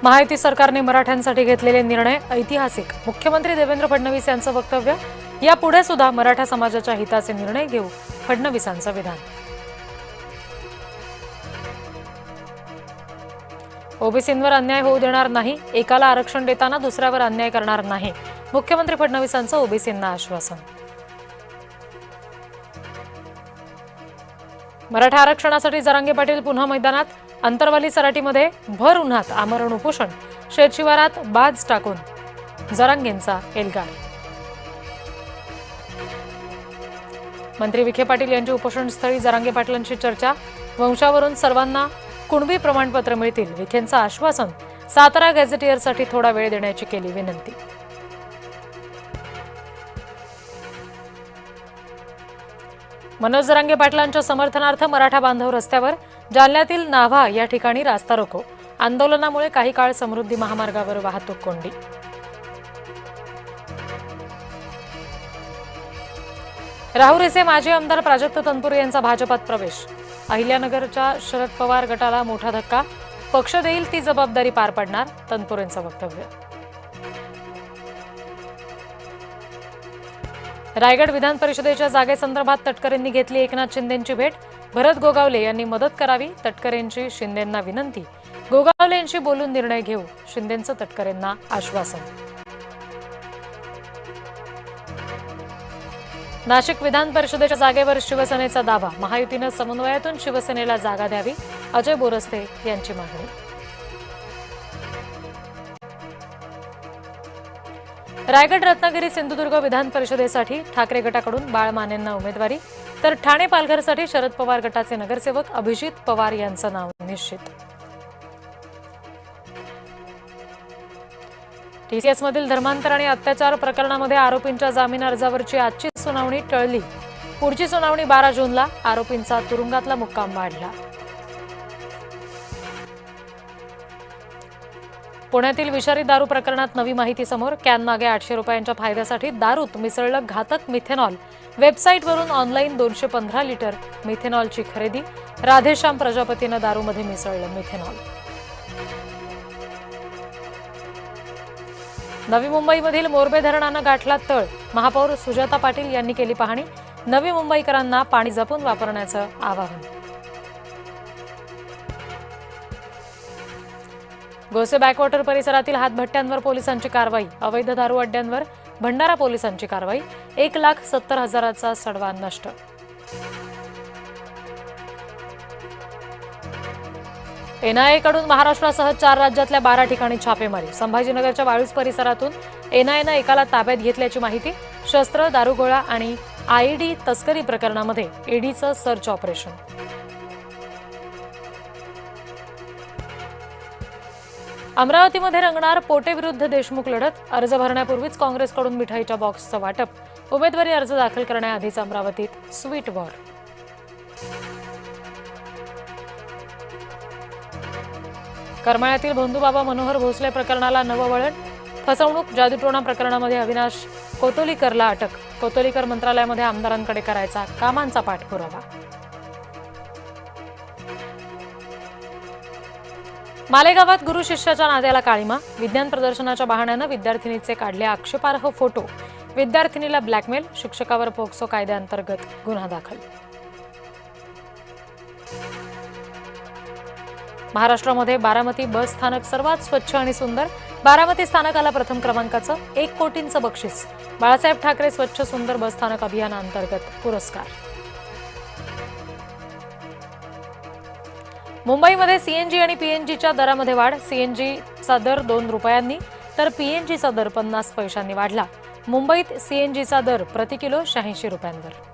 महायुती सरकारने मराठ्यांसाठी घेतलेले निर्णय ऐतिहासिक. मुख्यमंत्री देवेंद्र फडणवीस यांचं वक्तव्य. यापुढे सुद्धा मराठा समाजाच्या हिताचे निर्णय घेऊ, फडणवीसांचं विधान. ओबीसींवर अन्याय होऊ देणार नाही. एकाला आरक्षण देताना दुसऱ्यावर अन्याय करणार नाही. मुख्यमंत्री फडणवीसांचं ओबीसींना आश्वासन. मराठा आरक्षणासाठी जरांगे पाटील पुन्हा मैदानात. अंतरवाली सराटीमध्ये भर उन्हात आमरण उपोषण. शेतशिवारात बाज टाकून जरांगेंचा एल्गार. मंत्री विखे पाटील यांची उपोषणस्थळी जरांगे पाटलांची चर्चा. वंशावरून सर्वांना कुणबी प्रमाणपत्र मिळतील, विखेंचं आश्वासन. सातारा गॅझेटियरसाठी थोडा वेळ देण्याची केली विनंती. मनोज जरांगे पाटलांच्या समर्थनार्थ मराठा बांधव रस्त्यावर. जालन्यातील नाव्हा या ठिकाणी रास्ता रोको. आंदोलनामुळे काही काळ समृद्धी महामार्गावर वाहतूक कोंडी. राहुरीचे माजी आमदार प्राजक्त तनपुरे यांचा भाजपात प्रवेश. अहिल्यानगरच्या शरद पवार गटाला मोठा धक्का. पक्ष देईल ती जबाबदारी पार पाडणार, तनपुरेंचं वक्तव्य. रायगड विधान परिषदेच्या जागेसंदर्भात तटकरेंनी घेतली एकनाथ शिंदेंची भेट. भरत गोगावले यांनी मदत करावी, तटकरेंची शिंदेंना विनंती. गोगावलेंशी बोलून निर्णय घेऊ, शिंदेंचं तटकरेंना आश्वासन. नाशिक विधान परिषदेच्या जागेवर शिवसेनेचा दावा. महायुतीनं समन्वयातून शिवसेनेला जागा द्यावी, अजय बोरस्ते यांची मागणी. रायगड, रत्नागिरी, सिंधुदुर्ग विधान परिषदेसाठी ठाकरे गटाकडून बाळ मानेंना उमेदवारी, तर ठाणे, पालघरसाठी शरद पवार गटाचे नगरसेवक अभिजित पवार यांचं नाव निश्चित. टीसीएसमधील धर्मांतर आणि अत्याचार प्रकरणामध्ये आरोपींच्या जामीन अर्जावरची आजची सुनावणी टळली. पुढची सुनावणी 12 जूनला. आरोपींचा तुरुंगातला मुक्काम वाढला. पुण्यातील विषारी दारू प्रकरणात नवी माहिती समोर. कॅनमागे 800 रुपयांच्या फायद्यासाठी दारूत मिसळलं घातक मिथेनॉल. वेबसाईटवरून ऑनलाईन 215 लिटर मिथेनॉलची खरेदी. राधेश्याम प्रजापतीनं दारूमध्ये मिसळलं मिथेनॉल. नवी मुंबईमधील मोरबे धरणानं गाठला तळ. महापौर सुजाता पाटील यांनी केली पाहणी. नवी मुंबईकरांना पाणी जपून वापरण्याचं आवाहन. गोसे बॅकवॉटर परिसरातील हातभट्ट्यांवर पोलिसांची कारवाई. अवैध दारू अड्ड्यांवर भंडारा पोलिसांची कारवाई. 1,70,000चा सडवा नष्ट. एनआयएकडून महाराष्ट्रासह 4 राज्यातल्या 12 ठिकाणी छापेमारी. संभाजीनगरच्या वाळूज परिसरातून एनआयएनं एकाला ताब्यात घेतल्याची माहिती. शस्त्र, दारुगोळा आणि आयईडी तस्करी प्रकरणामध्ये ईडीचं सर्च ऑपरेशन. अमरावतीमध्ये रंगणार पोटे विरुद्ध देशमुख लढत. अर्ज भरण्यापूर्वीच काँग्रेसकडून मिठाईच्या बॉक्सचं वाटप. उमेदवारी अर्ज दाखल करण्याआधीच अमरावतीत स्वीट वॉर. करमाळ्यातील भोंदूबाबा मनोहर भोसले प्रकरणाला नवं वळण. फसवणूक, जादूटोणा प्रकरणामध्ये अविनाश कोतोलीकरला अटक. कोतोलीकर मंत्रालयामध्ये आमदारांकडे करायचा कामांचा पाठपुरावा. मालेगावात गुरु शिष्याच्या नाद्याला काळीमा. विज्ञान प्रदर्शनाच्या बहाण्यानं विद्यार्थिनीचे काढले आक्षेपार्ह फोटो. विद्यार्थिनीला ब्लॅकमेल. शिक्षकावर पोक्सो कायद्याअंतर्गत गुन्हा दाखल. महाराष्ट्रामध्ये बारामती बस स्थानक सर्वात स्वच्छ आणि सुंदर. बारामती स्थानकाला प्रथम क्रमांकाचं 1 कोटींचं बक्षीस. बाळासाहेब ठाकरे स्वच्छ सुंदर बस स्थानक अभियानाअंतर्गत पुरस्कार. मुंबईमध्ये सीएनजी आणि पीएनजीच्या दरामध्ये वाढ. सीएनजीचा दर 2 रुपयांनी तर पीएनजीचा दर 50 पैशांनी वाढला. मुंबईत सीएनजीचा दर प्रति किलो 86 रुपयांवर.